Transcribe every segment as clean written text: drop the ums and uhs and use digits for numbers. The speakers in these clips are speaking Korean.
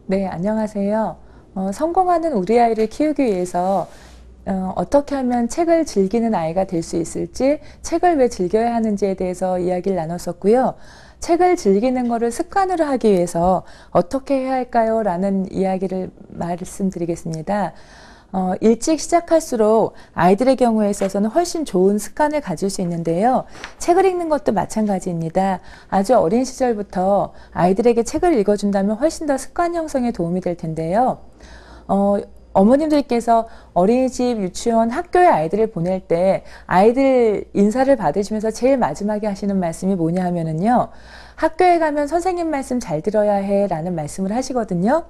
네, 안녕하세요. 성공하는 우리 아이를 키우기 위해서 어떻게 하면 책을 즐기는 아이가 될 수 있을지, 책을 왜 즐겨야 하는지에 대해서 이야기를 나눴었고요. 책을 즐기는 것을 습관으로 하기 위해서 어떻게 해야 할까요? 라는 이야기를 말씀드리겠습니다. 일찍 시작할수록 아이들의 경우에 있어서는 훨씬 좋은 습관을 가질 수 있는데요. 책을 읽는 것도 마찬가지입니다. 아주 어린 시절부터 아이들에게 책을 읽어준다면 훨씬 더 습관 형성에 도움이 될 텐데요. 어머님들께서 어린이집, 유치원, 학교에 아이들을 보낼 때 아이들 인사를 받으시면서 제일 마지막에 하시는 말씀이 뭐냐 하면은요. 학교에 가면 선생님 말씀 잘 들어야 해 라는 말씀을 하시거든요.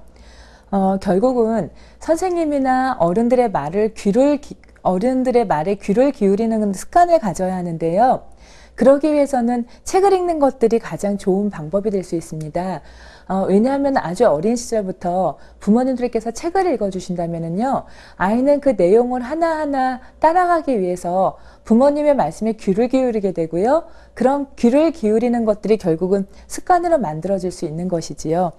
결국은 선생님이나 어른들의 말에 귀를 기울이는 습관을 가져야 하는데요. 그러기 위해서는 책을 읽는 것들이 가장 좋은 방법이 될 수 있습니다. 왜냐하면 아주 어린 시절부터 부모님들께서 책을 읽어주신다면요. 아이는 그 내용을 하나하나 따라가기 위해서 부모님의 말씀에 귀를 기울이게 되고요. 그런 귀를 기울이는 것들이 결국은 습관으로 만들어질 수 있는 것이지요.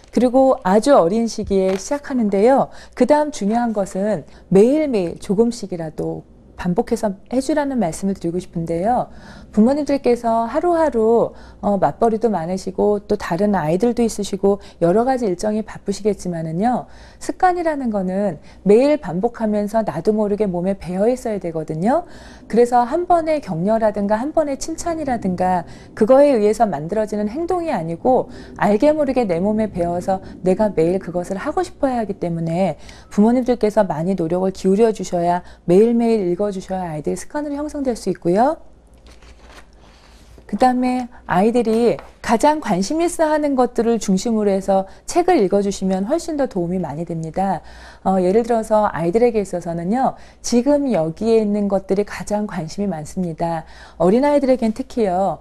그리고 아주 어린 시기에 시작하는데요. 그 다음 중요한 것은 매일매일 조금씩이라도 반복해서 해주라는 말씀을 드리고 싶은데요. 부모님들께서 하루하루 맞벌이도 많으시고 또 다른 아이들도 있으시고 여러 가지 일정이 바쁘시겠지만은요. 습관이라는 거는 매일 반복하면서 나도 모르게 몸에 배어 있어야 되거든요. 그래서 한 번의 격려라든가 한 번의 칭찬이라든가 그거에 의해서 만들어지는 행동이 아니고 알게 모르게 내 몸에 배어서 내가 매일 그것을 하고 싶어야 하기 때문에 부모님들께서 많이 노력을 기울여 주셔야 매일매일 읽어주셔야 아이들의 습관으로 형성될 수 있고요. 그 다음에 아이들이 가장 관심 있어 하는 것들을 중심으로 해서 책을 읽어주시면 훨씬 더 도움이 많이 됩니다. 예를 들어서 아이들에게 있어서는요. 지금 여기에 있는 것들이 가장 관심이 많습니다. 어린아이들에겐 특히요.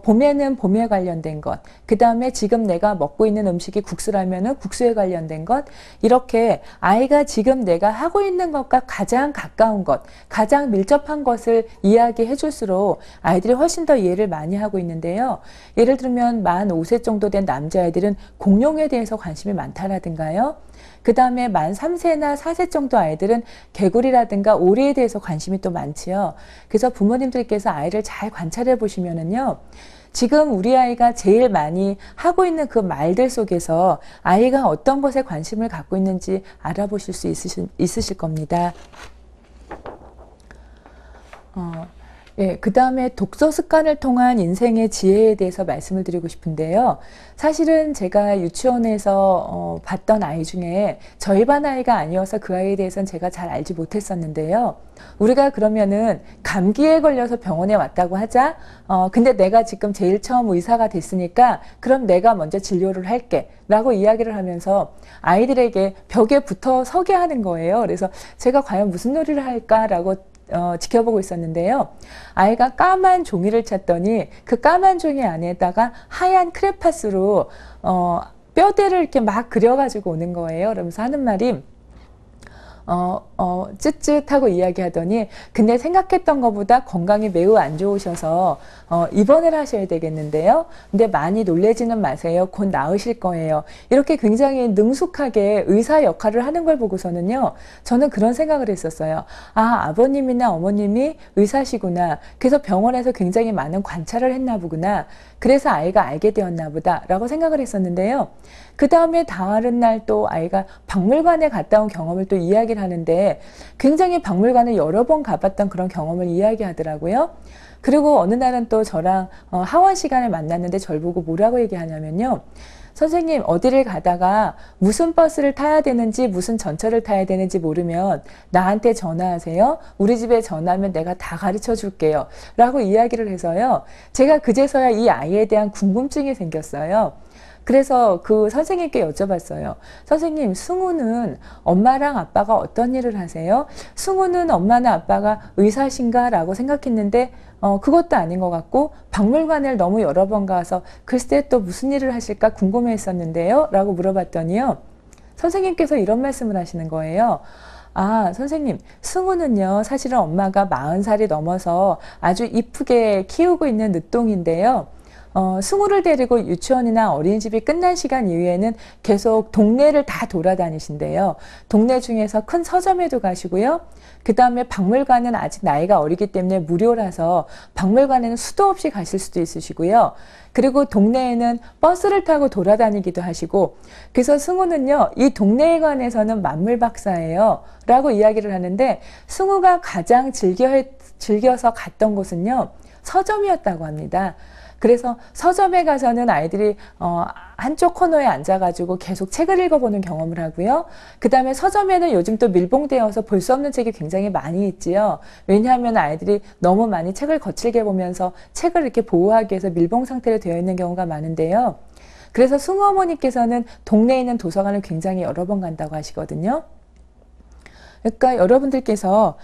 봄에는 봄에 관련된 것, 그 다음에 지금 내가 먹고 있는 음식이 국수라면은 국수에 관련된 것, 이렇게 아이가 지금 내가 하고 있는 것과 가장 가까운 것, 가장 밀접한 것을 이야기해 줄수록 아이들이 훨씬 더 이해를 많이 하고 있는데요. 예를 들면 만 5세 정도 된 남자아이들은 공룡에 대해서 관심이 많다라든가요. 그 다음에 만 3세나 4세 정도 아이들은 개구리라든가 오리에 대해서 관심이 또 많지요. 그래서 부모님들께서 아이를 잘 관찰해 보시면은요. 지금 우리 아이가 제일 많이 하고 있는 그 말들 속에서 아이가 어떤 것에 관심을 갖고 있는지 알아보실 수 있으실 겁니다. 예, 그 다음에 독서 습관을 통한 인생의 지혜에 대해서 말씀을 드리고 싶은데요. 사실은 제가 유치원에서 봤던 아이 중에 저희 반 아이가 아니어서 그 아이에 대해서는 제가 잘 알지 못했었는데요. 우리가 그러면은 감기에 걸려서 병원에 왔다고 하자. 근데 내가 지금 제일 처음 의사가 됐으니까 그럼 내가 먼저 진료를 할게 라고 이야기를 하면서 아이들에게 벽에 붙어 서게 하는 거예요. 그래서 제가 과연 무슨 놀이를 할까라고 지켜보고 있었는데요. 아이가 까만 종이를 찾더니 그 까만 종이 안에다가 하얀 크레파스로 뼈대를 이렇게 막 그려가지고 오는 거예요. 그러면서 하는 말이 쯧쯧하고 이야기하더니 근데 생각했던 것보다 건강이 매우 안 좋으셔서 입원을 하셔야 되겠는데요. 근데 많이 놀라지는 마세요. 곧 나으실 거예요. 이렇게 굉장히 능숙하게 의사 역할을 하는 걸 보고서는요. 저는 그런 생각을 했었어요. 아, 아버님이나 어머님이 의사시구나. 그래서 병원에서 굉장히 많은 관찰을 했나 보구나. 그래서 아이가 알게 되었나 보다 라고 생각을 했었는데요. 그 다음에 다른 날 또 아이가 박물관에 갔다 온 경험을 또 이야기를 하는데 굉장히 박물관을 여러 번 가봤던 그런 경험을 이야기하더라고요. 그리고 어느 날은 또 저랑 하원 시간에 만났는데 저를 보고 뭐라고 얘기하냐면요. 선생님 어디를 가다가 무슨 버스를 타야 되는지 무슨 전철을 타야 되는지 모르면 나한테 전화하세요. 우리 집에 전화하면 내가 다 가르쳐 줄게요. 라고 이야기를 해서요. 제가 그제서야 이 아이에 대한 궁금증이 생겼어요. 그래서 그 선생님께 여쭤봤어요. 선생님, 승우는 엄마랑 아빠가 어떤 일을 하세요? 승우는 엄마나 아빠가 의사신가? 라고 생각했는데 그것도 아닌 것 같고 박물관을 너무 여러 번 가서 글쎄 또 무슨 일을 하실까 궁금해 했었는데요. 라고 물어봤더니요. 선생님께서 이런 말씀을 하시는 거예요. 아, 선생님, 승우는요, 사실은 엄마가 40살이 넘어서 아주 이쁘게 키우고 있는 늦둥인데요. 승우를 데리고 유치원이나 어린이집이 끝난 시간 이후에는 계속 동네를 다 돌아다니신대요. 동네 중에서 큰 서점에도 가시고요. 그 다음에 박물관은 아직 나이가 어리기 때문에 무료라서 박물관에는 수도 없이 가실 수도 있으시고요. 그리고 동네에는 버스를 타고 돌아다니기도 하시고, 그래서 승우는요, 이 동네에 관해서는 만물박사예요 라고 이야기를 하는데, 승우가 가장 즐겨서 갔던 곳은요, 서점이었다고 합니다. 그래서 서점에 가서는 아이들이 한쪽 코너에 앉아가지고 계속 책을 읽어보는 경험을 하고요. 그 다음에 서점에는 요즘 또 밀봉되어서 볼 수 없는 책이 굉장히 많이 있지요. 왜냐하면 아이들이 너무 많이 책을 거칠게 보면서 책을 이렇게 보호하기 위해서 밀봉 상태로 되어 있는 경우가 많은데요. 그래서 승우 어머니께서는 동네에 있는 도서관을 굉장히 여러 번 간다고 하시거든요. 그러니까 여러분들께서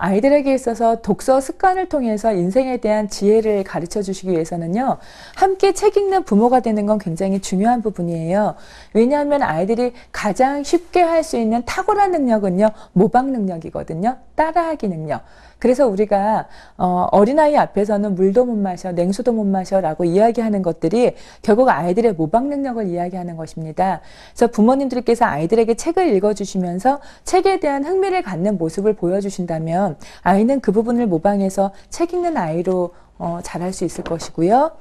아이들에게 있어서 독서 습관을 통해서 인생에 대한 지혜를 가르쳐 주시기 위해서는요, 함께 책 읽는 부모가 되는 건 굉장히 중요한 부분이에요. 왜냐하면 아이들이 가장 쉽게 할 수 있는 탁월한 능력은요, 모방 능력이거든요. 따라하기 능력. 그래서 우리가 어린아이 앞에서는 물도 못 마셔, 냉수도 못 마셔 라고 이야기하는 것들이 결국 아이들의 모방 능력을 이야기하는 것입니다. 그래서 부모님들께서 아이들에게 책을 읽어주시면서 책에 대한 흥미를 갖는 모습을 보여주신다면 아이는 그 부분을 모방해서 책 읽는 아이로 자랄 수 있을 것이고요.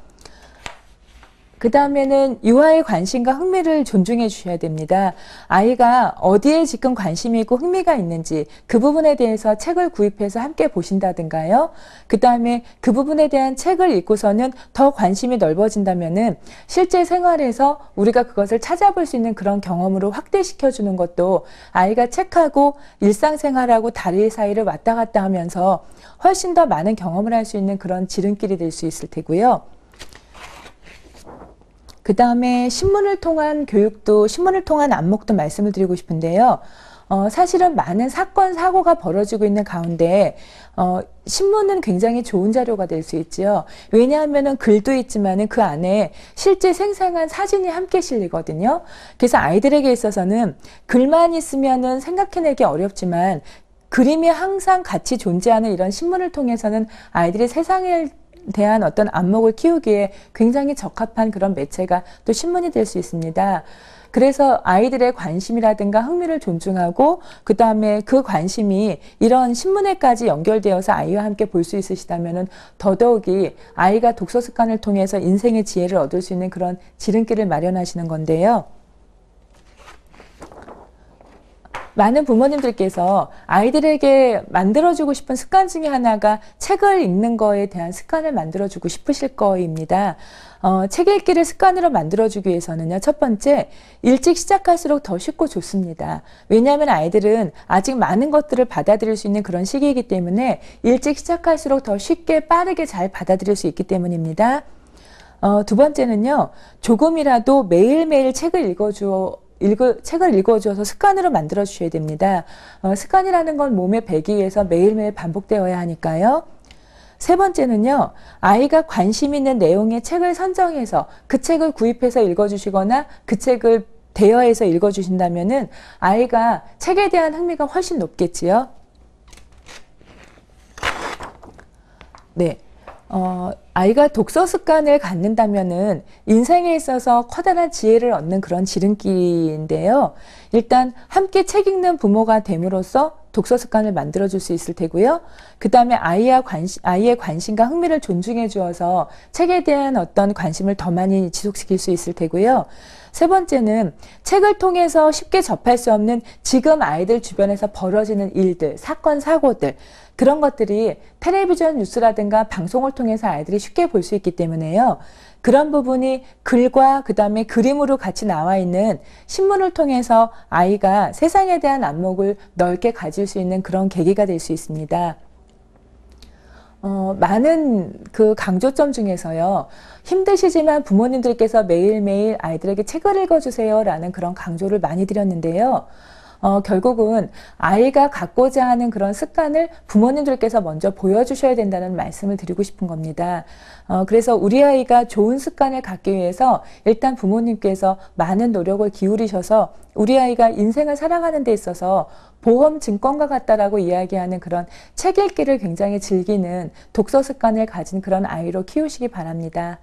그 다음에는 유아의 관심과 흥미를 존중해 주셔야 됩니다. 아이가 어디에 지금 관심이 있고 흥미가 있는지 그 부분에 대해서 책을 구입해서 함께 보신다든가요. 그 다음에 그 부분에 대한 책을 읽고서는 더 관심이 넓어진다면은 실제 생활에서 우리가 그것을 찾아볼 수 있는 그런 경험으로 확대시켜 주는 것도 아이가 책하고 일상생활하고 다리 사이를 왔다 갔다 하면서 훨씬 더 많은 경험을 할 수 있는 그런 지름길이 될 수 있을 테고요. 그 다음에 신문을 통한 교육도, 신문을 통한 안목도 말씀을 드리고 싶은데요. 사실은 많은 사건, 사고가 벌어지고 있는 가운데 신문은 굉장히 좋은 자료가 될 수 있지요. 왜냐하면 글도 있지만 그 안에 실제 생생한 사진이 함께 실리거든요. 그래서 아이들에게 있어서는 글만 있으면 생각해내기 어렵지만 그림이 항상 같이 존재하는 이런 신문을 통해서는 아이들이 세상을 대한 어떤 안목을 키우기에 굉장히 적합한 그런 매체가 또 신문이 될 수 있습니다. 그래서 아이들의 관심이라든가 흥미를 존중하고 그 다음에 그 관심이 이런 신문에까지 연결되어서 아이와 함께 볼 수 있으시다면 더더욱이 아이가 독서 습관을 통해서 인생의 지혜를 얻을 수 있는 그런 지름길을 마련하시는 건데요. 많은 부모님들께서 아이들에게 만들어주고 싶은 습관 중에 하나가 책을 읽는 거에 대한 습관을 만들어주고 싶으실 거입니다. 책 읽기를 습관으로 만들어주기 위해서는요, 첫 번째, 일찍 시작할수록 더 쉽고 좋습니다. 왜냐하면 아이들은 아직 많은 것들을 받아들일 수 있는 그런 시기이기 때문에 일찍 시작할수록 더 쉽게 빠르게 잘 받아들일 수 있기 때문입니다. 두 번째는요, 조금이라도 매일매일 책을 책을 읽어주어서 습관으로 만들어 주셔야 됩니다. 습관이라는 건 몸에 배기 위해서 매일매일 반복되어야 하니까요. 세 번째는요, 아이가 관심 있는 내용의 책을 선정해서 그 책을 구입해서 읽어주시거나 그 책을 대여해서 읽어주신다면은 아이가 책에 대한 흥미가 훨씬 높겠지요. 네. 아이가 독서 습관을 갖는다면은 인생에 있어서 커다란 지혜를 얻는 그런 지름길인데요. 일단 함께 책 읽는 부모가 됨으로써 독서 습관을 만들어 줄 수 있을 테고요. 그 다음에 아이의 관심과 흥미를 존중해 주어서 책에 대한 어떤 관심을 더 많이 지속시킬 수 있을 테고요. 세 번째는 책을 통해서 쉽게 접할 수 없는 지금 아이들 주변에서 벌어지는 일들, 사건, 사고들, 그런 것들이 텔레비전 뉴스라든가 방송을 통해서 아이들이 쉽게 볼 수 있기 때문에요. 그런 부분이 글과 그 다음에 그림으로 같이 나와 있는 신문을 통해서 아이가 세상에 대한 안목을 넓게 가질 수 있는 그런 계기가 될 수 있습니다. 많은 그 강조점 중에서요, 힘드시지만 부모님들께서 매일매일 아이들에게 책을 읽어주세요 라는 그런 강조를 많이 드렸는데요. 결국은 아이가 갖고자 하는 그런 습관을 부모님들께서 먼저 보여주셔야 된다는 말씀을 드리고 싶은 겁니다. 그래서 우리 아이가 좋은 습관을 갖기 위해서 일단 부모님께서 많은 노력을 기울이셔서 우리 아이가 인생을 살아가는 데 있어서 보험, 증권과 같다라고 이야기하는 그런 책 읽기를 굉장히 즐기는 독서 습관을 가진 그런 아이로 키우시기 바랍니다.